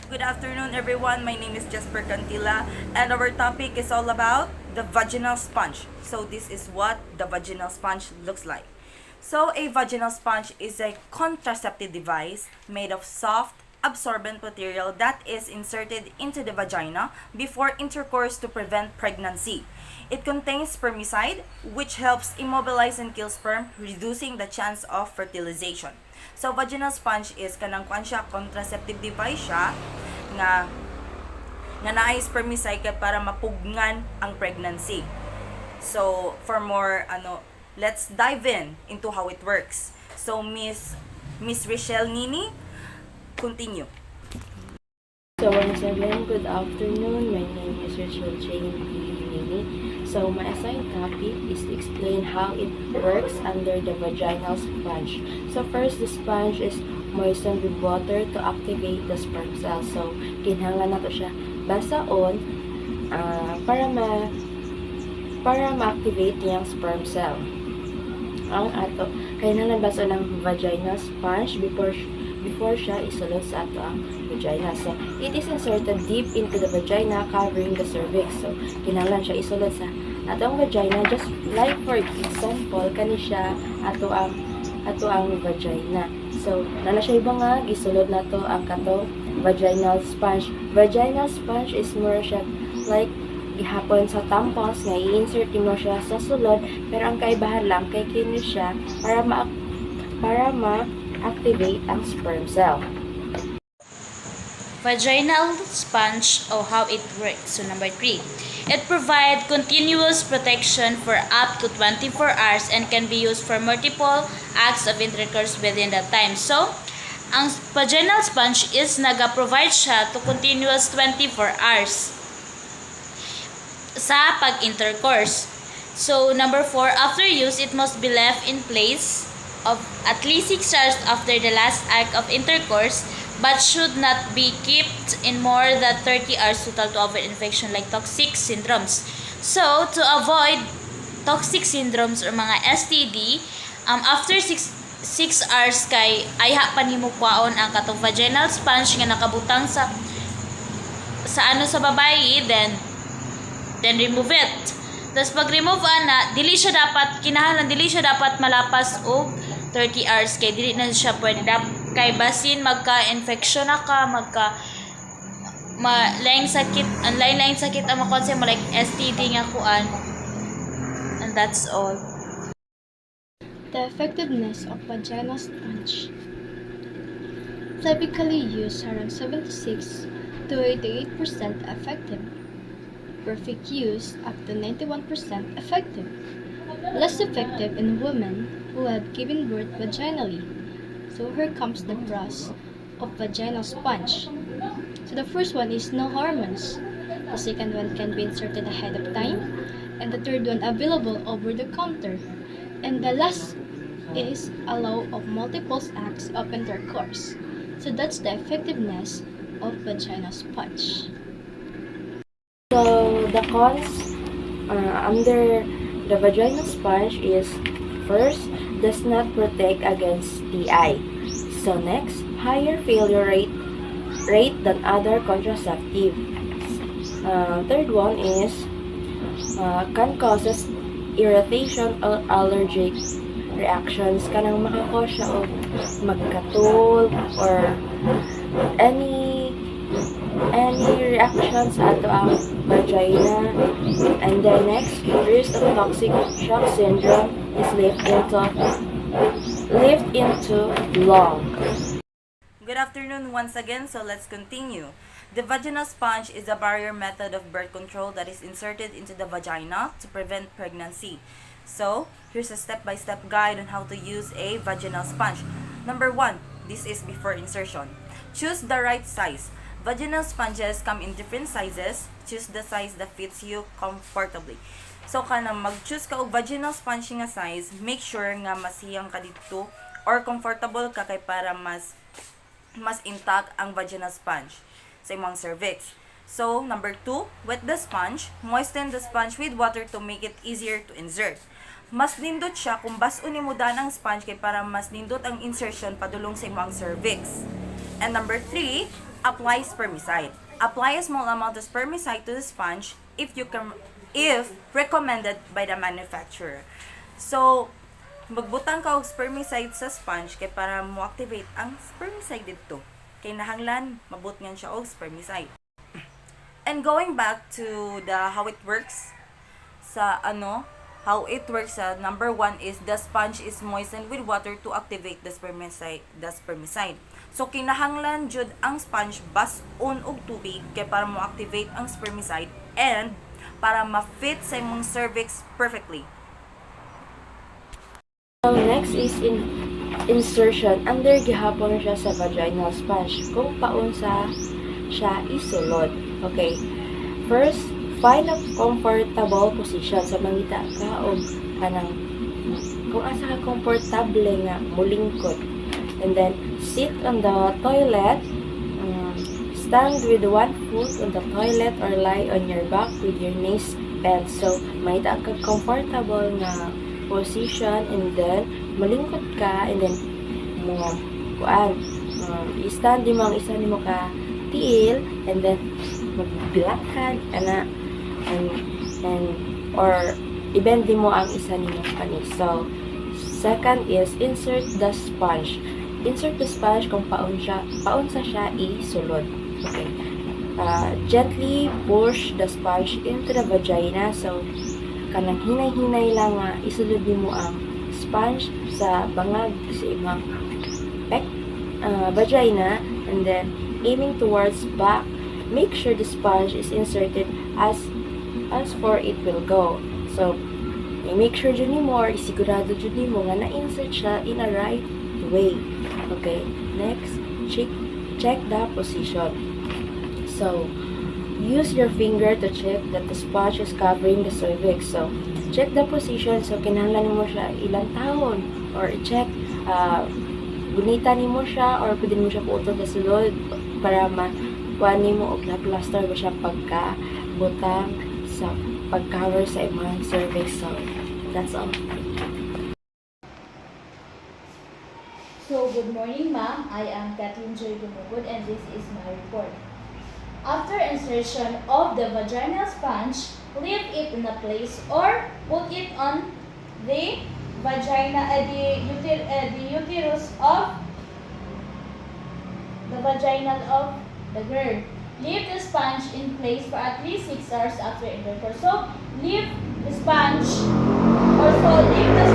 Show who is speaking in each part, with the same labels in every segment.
Speaker 1: Good afternoon, everyone. My name is Jasper Cantilla, and our topic is all about the vaginal sponge. So, this is what the vaginal sponge looks like. So, a vaginal sponge is a contraceptive device made of soft, absorbent material that is inserted into the vagina before intercourse to prevent pregnancy. It contains spermicide, which helps immobilize and kill sperm, reducing the chance of fertilization. So, vaginal sponge is kanang kuan siya, contraceptive device siya nga naay spermicide para mapugnan ang pregnancy. So, for more let's dive into how it works. So, Miss Richelle Nini, continue.
Speaker 2: So once again, good afternoon. My name is Rachel Jane Nini. So my assigned topic is to explain how it works under the vaginal sponge. So first, the sponge is moistened with water to activate the sperm cell. So kinahanglan nato siya basaon para ma-activate yung sperm cell. Ang ato kinahanglan basaon ng vaginal sponge before siya isulod sa ato ang vagina. So, it is inserted deep into the vagina covering the cervix. So, kinahanglan siya isulod sa ato ang vagina. Just like for example, kani siya ato ang vagina. So, nana siya ibangag, isulod na to ang katong vaginal sponge. Vaginal sponge is more siya like gihapon sa tampons nga i-insert mo siya sa sulod, pero ang kaibahan lang kay kini siya para ma-activate ang sperm cell.
Speaker 3: Vaginal sponge or how it works. So number 3, it provides continuous protection for up to 24 hours and can be used for multiple acts of intercourse within that time. So, ang vaginal sponge is naga-provide siya to continuous 24 hours sa pag-intercourse. So number 4, after use, it must be left in place of at least 6 hours after the last act of intercourse, but should not be kept in more than 30 hours total to avoid infection like toxic syndromes. So, to avoid toxic syndromes or mga STD, after 6 hours kay ayha pa nimo kwaon ang katong vaginal sponge nga nakabutang sa babae, then remove it. Tapos pag remove dili siya dapat malapas og 30 hours kay dili na siya pwede kay basin magka-infection na ka, laing sakit ang makonsep mo like STD nga kuan. And that's all.
Speaker 4: The effectiveness of vaginal sponge. Typically used around 76 to 88% effective. Perfect use up to 91% effective. Less effective in women who have given birth vaginally. So here comes the pros of vaginal sponge. So the first one is no hormones. The second one can be inserted ahead of time. And the third one available over the counter. And the last is allow of multiple acts of intercourse. So that's the effectiveness of vaginal sponge.
Speaker 2: So the cons under the vaginal sponge is first, does not protect against STI. So next, higher failure rate than other contraceptive. Third one is can causes irritation or allergic reactions. Kanang makakause siya og magkatul or any reactions ato ang vagina. And then next, risk of toxic shock syndrome is lift into lung.
Speaker 1: Good afternoon once again, so let's continue. The vaginal sponge is a barrier method of birth control that is inserted into the vagina to prevent pregnancy. So, here's a step-by-step guide on how to use a vaginal sponge. Number 1, this is before insertion. Choose the right size. Vaginal sponges come in different sizes. Choose the size that fits you comfortably. So, kanang mag-choose ka og vaginal sponge nga size, make sure nga masiyang ka dito or comfortable ka kay para mas intact ang vaginal sponge sa imong cervix. So, number 2, wet the sponge. Moisten the sponge with water to make it easier to insert. Mas nindot siya kung bas-o nimo daan ang sponge kay para mas nindot ang insertion padulong sa imong cervix. And number 3, apply spermicide. Apply a small amount of spermicide to the sponge if recommended by the manufacturer. So, magbutang ka og spermicide sa sponge kay para mo-activate ang spermicide dito. Kay nahanglan mabutngan siya og spermicide. And going back to the how it works number 1 is the sponge is moistened with water to activate the spermicide. So kinahanglan jud ang sponge bas-on og tubig kay para mo activate ang spermicide and para ma-fit sa imong cervix perfectly.
Speaker 2: So, next is insertion. Under gihapon siya sa vaginal sponge kung paunsa siya isulod. Okay. First, find a comfortable position sa mangita ka o kanang kung asa ka komportable nga mulingkod. And then, sit on the toilet. Stand with one foot on the toilet or lie on your back with your knees bent. So, mangita ka comfortable nga position and then malingkod ka and then i-stand di mo ang isa nimo ka tiil and then magbilakad ana and or i-bend di mo ang isa nimo panis. So second is insert the sponge kung paunsa siya isulod. Okay. Gently push the sponge into the vagina. So kanang hinay-hinay lang nga isulod mo ang sponge sa bangag sa imong vagina and then aiming towards back. Make sure the sponge is inserted as far it will go. So make sure jud nimo or isigurado jud nimo nga na-insert siya in a right way. Okay, next, check the position. So use your finger to check that the sponge is covering the cervix. So, check the position. So, kinahanglan mo siya ilang taon. Or check, gunitan mo siya or pwede mo siya puutod na sulod para makuha mo o plaster mo siya pagka-butang sa pag-cover sa imong cervix. So, that's all.
Speaker 3: So, good morning, ma'am. I am Kathleen Joy Dumugod and this is my report. After insertion of the vaginal sponge, leave it in a place or put it on the vagina, the uterus of the vaginal of the girl. Leave the sponge in place for at least 6 hours after intercourse. So, leave the sponge in 6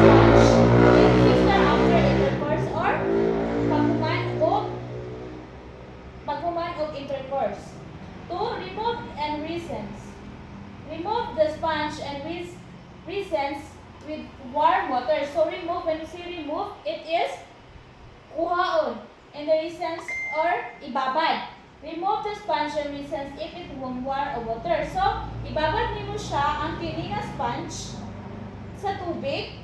Speaker 3: hours after intercourse or paghuman og intercourse. To remove and resense. Remove the sponge and resense with warm water. So remove, when you say remove, it is kuhaon. And the resense or ibabad. Remove the sponge and resense if it warm or water. So, ibabad nimo siya ang kini nga sponge sa tubig.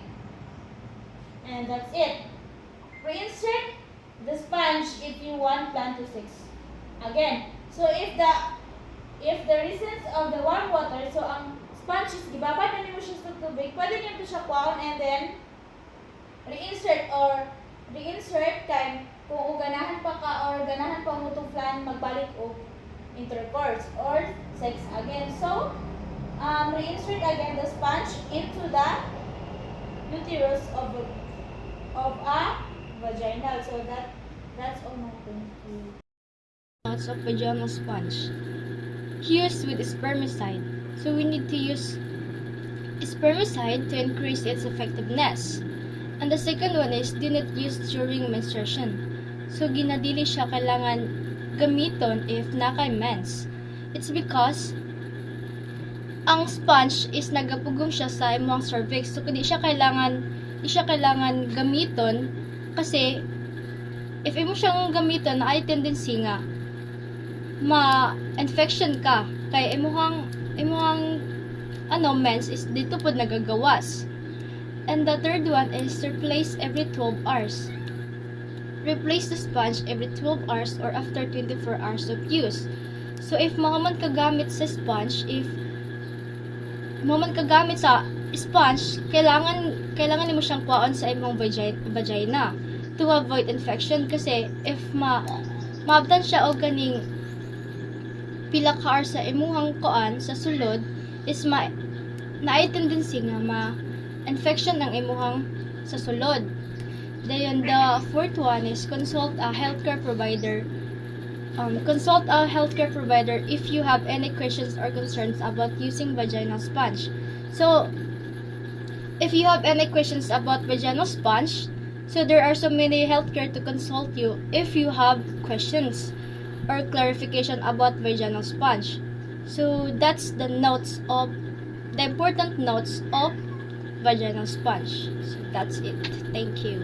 Speaker 3: And that's it. Reinsert the sponge if you want plan to 6. Again, so if the reasons of the warm water, so ang sponge is gibabad na nimo siya sa tubig, pwede niyo siya kuhaon and then reinsert kay kung ganahan pa ka or ganahan pa mo itong plan magbalik o intercourse or sex again. So, reinsert again the sponge into the uterus of a vaginal. So that's all my thing.
Speaker 4: Lots of vaginal sponge. Used with spermicide. So we need to use spermicide to increase its effectiveness. And the second one is do not use during menstruation. So ginadili siya kailangan gamiton if naka-mens. It's because ang sponge is nagapugong siya sa imong cervix. So di siya kailangan gamiton kasi if imo siyang gamiton na ay tendency nga ma-infection ka kay imuhang mens is dito pod nagagawas. And the third one is replace every 12 hours. Replace the sponge every 12 hours or after 24 hours of use. So if mahuman kagamit sa sponge, kailangan nimo siyang kuhaon sa imong vagina to avoid infection kasi if maabtan siya og kaning pila ka hours sa imuhang kuan sa sulod is naay tendency nga ma-infection ang imuhang sa sulod. Dayon, the fourth one is consult a healthcare provider. Consult a healthcare provider if you have any questions or concerns about using vaginal sponge. So, if you have any questions about vaginal sponge, so there are so many healthcare to consult you if you have questions or clarification about vaginal sponge. So, that's the important notes of vaginal sponge. So, that's it. Thank you.